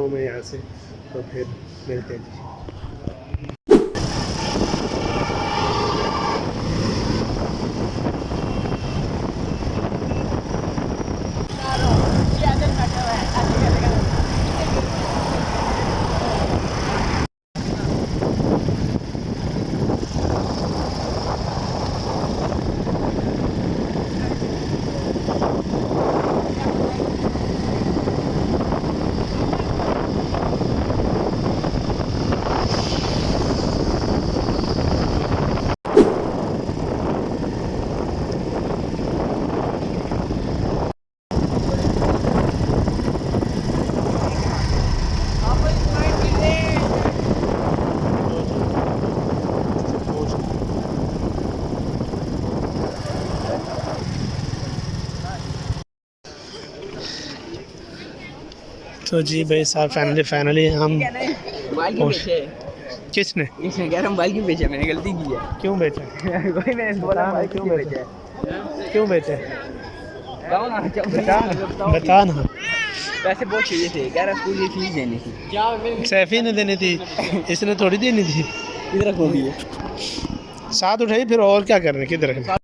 हूँ मैं यहाँ से, तो फिर मिलते हैं जी। तो जी भाई साहब फाइनली हम किसने इसने कह रहा मोबाइल क्यों बेचा, मैंने गलती की है। क्यों बेचा? कोई मैंने बोला मोबाइल क्यों बेचा है। क्यों बेचा? बता ना। पैसे बहुत चाहिए थे, कह रहा स्कूल की फीस देनी थी। सैफी ने देनी थी, इसने थोड़ी देनी थी। इधर खो गई है। साथ उठाई फिर, और क्या कर रहे हैं, किधर है?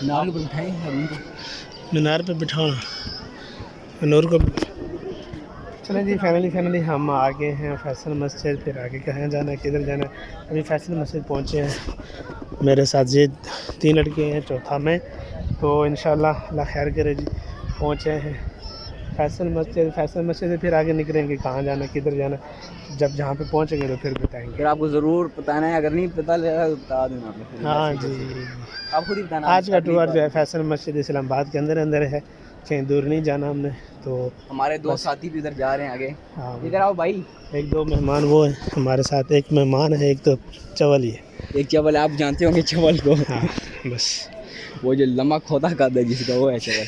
मीनार को बिठाए, मीनार पे बिठाना नूर को। चलें जी, फाइनली हम आ गए हैं फैसल मस्जिद। फिर आगे कहाँ जाना है, किधर जाना है? अभी फैसल मस्जिद पहुँचे हैं, मेरे साथ ये 3 लड़के हैं, चौथा मैं। तो इंशाल्लाह अल्लाह खैर करे जी, पहुँचे हैं फैसल मस्जिद से फिर आगे निकलेंगे, कहाँ जाना है, किधर जाना है। जब जहाँ पे पहुँचेंगे तो फिर बताएंगे। फिर आपको ज़रूर बताना है, अगर नहीं पता लगा तो बता देना। हाँ जी, आप खुद ही बताना। आज का टूर जो है फैसल मस्जिद इस्लामाबाद के अंदर है, कहीं दूर नहीं जाना हमने। तो हमारे 2 साथी भी इधर जा रहे हैं आगे। हाँ, इधर आओ भाई। 1-2 मेहमान वो है हमारे साथ, एक मेहमान है, एक तो चवल ही है। एक चवल, आप जानते होंगे चवल को। हाँ बस, वो जो लम्बा खोदा खाता है जिसका, वो है चवल।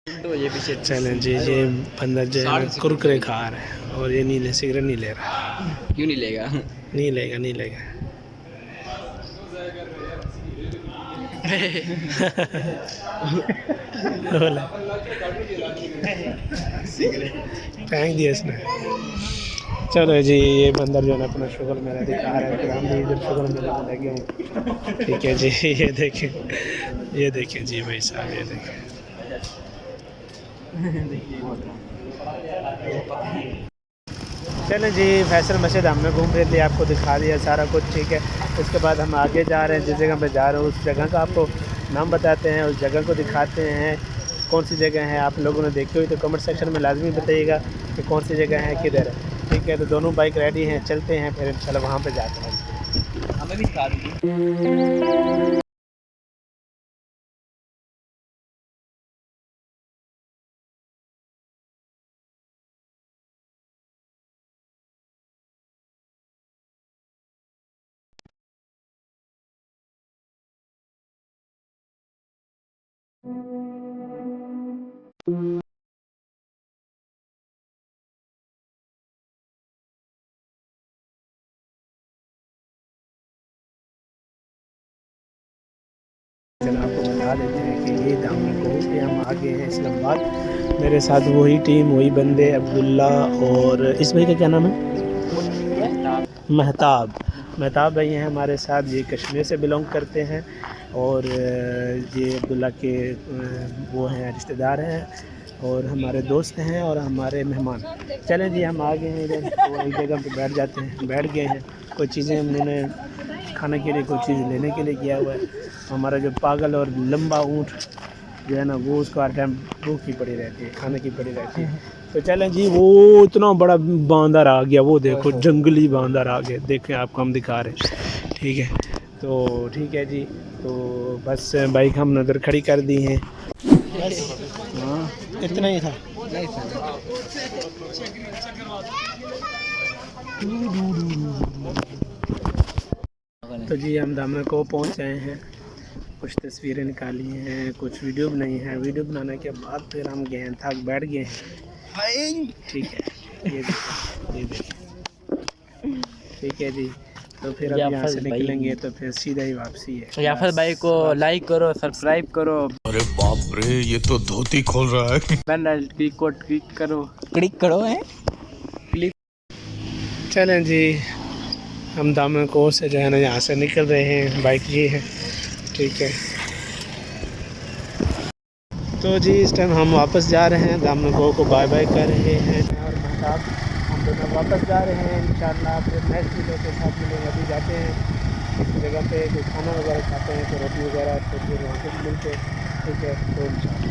तो ये पीछे चलें जी, ये बंदा जो है कुरकुरे खा रहा है और ये नीले सिगरेट नहीं ले रहा। क्यों नहीं लेगा? नहीं लेगा फेंक दिया इसने। चलो जी, ये बंदर जो है अपना शुगर मेरा दिखा रहा है, फिर हम भी इधर शुगर मेला में लगे हूँ। ठीक है जी, ये देखें जी भाई साहब, ये देखें। चलें जी, फैसल मस्जिद हमने घूम फिर लिया, आपको दिखा दिया सारा कुछ। ठीक है, उसके बाद हम आगे जा रहे हैं, जिस जगह पे जा रहे हैं उस जगह का आपको नाम बताते हैं, उस जगह को दिखाते हैं कौन सी जगह है। आप लोगों ने देखी हुई तो कमेंट सेक्शन में लाजमी बताइएगा कि कौन सी जगह है, किधर है। ठीक है, तो दोनों बाइक रेडी हैं, चलते हैं फिर इंशाल्लाह वहाँ पे जाते हैं। हमें भी दिखा दीजिए। चलो आपको बता देते हैं कि ये दामन को कि हम आ गए हैं इस्लामाबाद। मेरे साथ वही टीम, वही बंदे, अब्दुल्ला और इस भाई का क्या नाम है? महताब भाई हैं हमारे साथ। ये कश्मीर से बिलोंग करते हैं और ये अब्दुल्ला के वो हैं, रिश्तेदार हैं और हमारे दोस्त हैं और हमारे मेहमान। चलें जी, हम आ गए हैं इधर, तो एक जगह पे बैठ जाते हैं। बैठ गए हैं, कोई चीज़ें उन्होंने खाने के लिए, कोई चीज़ लेने के लिए किया हुआ है। हमारा जो पागल और लंबा ऊँट जो है ना, वो उसको हर टाइम भूख की पड़ी रहती है, खाने की पड़ी रहती है। तो चलें जी, वो इतना बड़ा बांदर आ गया, वो देखो जंगली बांदर आ गया, देखें आपको हम दिखा रहे हैं। ठीक है, तो ठीक है जी, तो बस बाइक हम नज़र खड़ी कर दी हैं। हाँ, इतना ही था। तो जी, हम दामन को पहुँच गए हैं, कुछ तस्वीरें निकाली हैं, कुछ वीडियो बनाई हैं। वीडियो बनाने के बाद फिर हम गए हैं, थक बैठ गए हैं। ठीक है, ये देखिए, ठीक है जी। तो फिर अब यहाँ से याफत भाई। निकलेंगे तो फिर सीधा ही वापसी है। याफत भाई को लाइक करो, सब्सक्राइब करो, अरे बाप रे, ये तो धोती खोल रहा है। बेल को क्लिक करो है। चलें जी, हम दामन को से जो है ना यहाँ से निकल रहे हैं। बाइक ये है, ठीक है। तो जी इस टाइम हम वापस जा रहे हैं, दामन को बाय बाय कर रहे हैं और महताब हम दोनों वापस जा रहे हैं। इंशाल्लाह फिर नेक्स्ट वीडियो के साथ मिलेंगे। अभी जाते हैं किसी जगह पे कोई खाना वगैरह खाते हैं, तो रोटी वगैरह, तो फिर वहाँ से मिलते हैं, ठीक है। तो इंशाल्लाह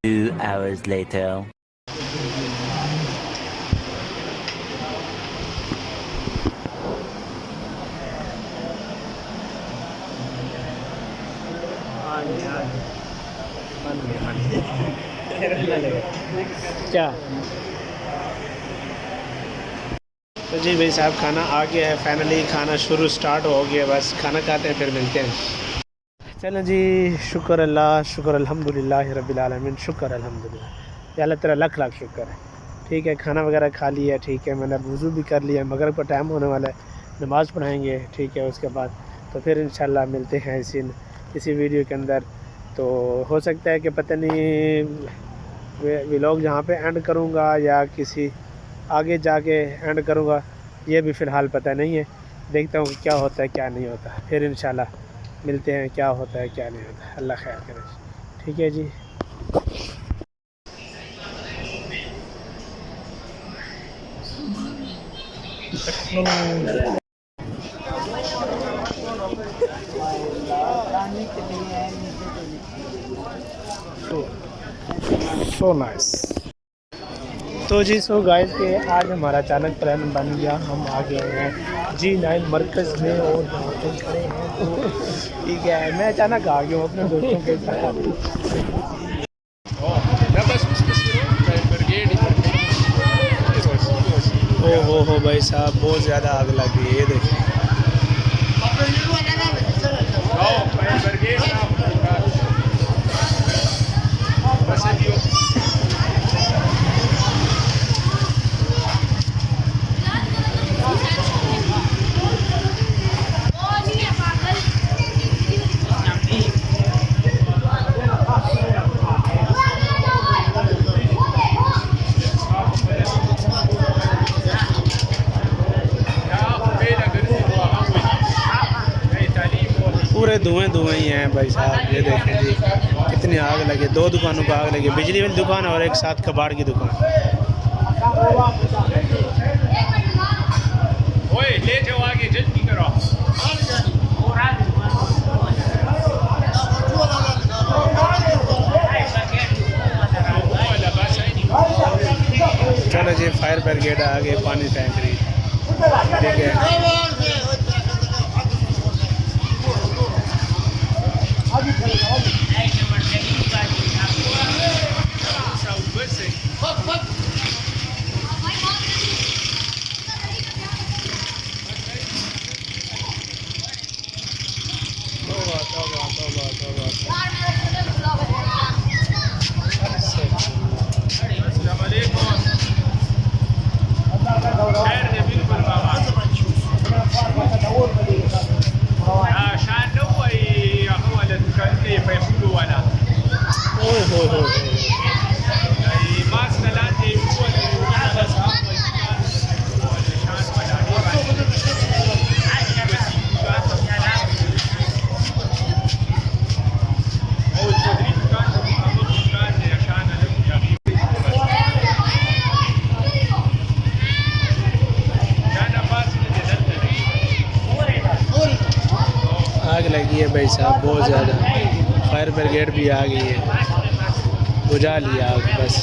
Two hours later. क्या। तो जी भाई साहब खाना आ गया है, फाइनली खाना शुरू स्टार्ट हो गया। बस खाना खाते हैं फिर मिलते हैं। चलो जी, शुक्र अल्लाह, शुक्र अल्हम्दुलिल्लाह रब्बिल आलमीन, शुक्र अल्हम्दुलिल्लाह। या अल्लाह तेरा लख लाख शुक्र है, ठीक है। खाना वगैरह खा लिया, ठीक है। मैंने वज़ू भी कर लिया, मगरिब का टाइम होने वाला है, नमाज़ पढ़ाएंगे, ठीक है। उसके बाद तो फिर इंशाल्लाह मिलते हैं इसी वीडियो के अंदर। तो हो सकता है कि पता नहीं व्लॉग जहाँ पे एंड करूँगा या किसी आगे जाके एंड करूँगा, ये भी फ़िलहाल पता नहीं है। देखता हूँ क्या होता है क्या नहीं होता, फिर इंशाल्लाह मिलते हैं क्या होता है क्या नहीं होता। अल्लाह खैर करे, ठीक है जी। So nice. तो जी सो गाइस के आज हमारा अचानक प्लान बन गया, हम आ गए हैं G9 मरकज़ में और यहाँ पे खड़े हैं। तो ठीक है, मैं अचानक आ गया हूँ अपने दोस्तों के साथ। ओ हो भाई साहब, बहुत ज़्यादा आग लगी है, ये देखिए। पूरे धुएं ही हैं भाई साहब, ये देखें जी कितनी आग लगी। 2 दुकानों पर आग लगी, बिजली वाली दुकान और एक साथ कबाड़ की दुकान। ओए ले जाओ आगे, जल्दी करो। चलो जी, फायर ब्रिगेड आ गए, पानी फेंक रही, ठीक है। साहब बहुत ज़्यादा, फायर ब्रिगेड भी आ गई है, बुझा लिया आग बस।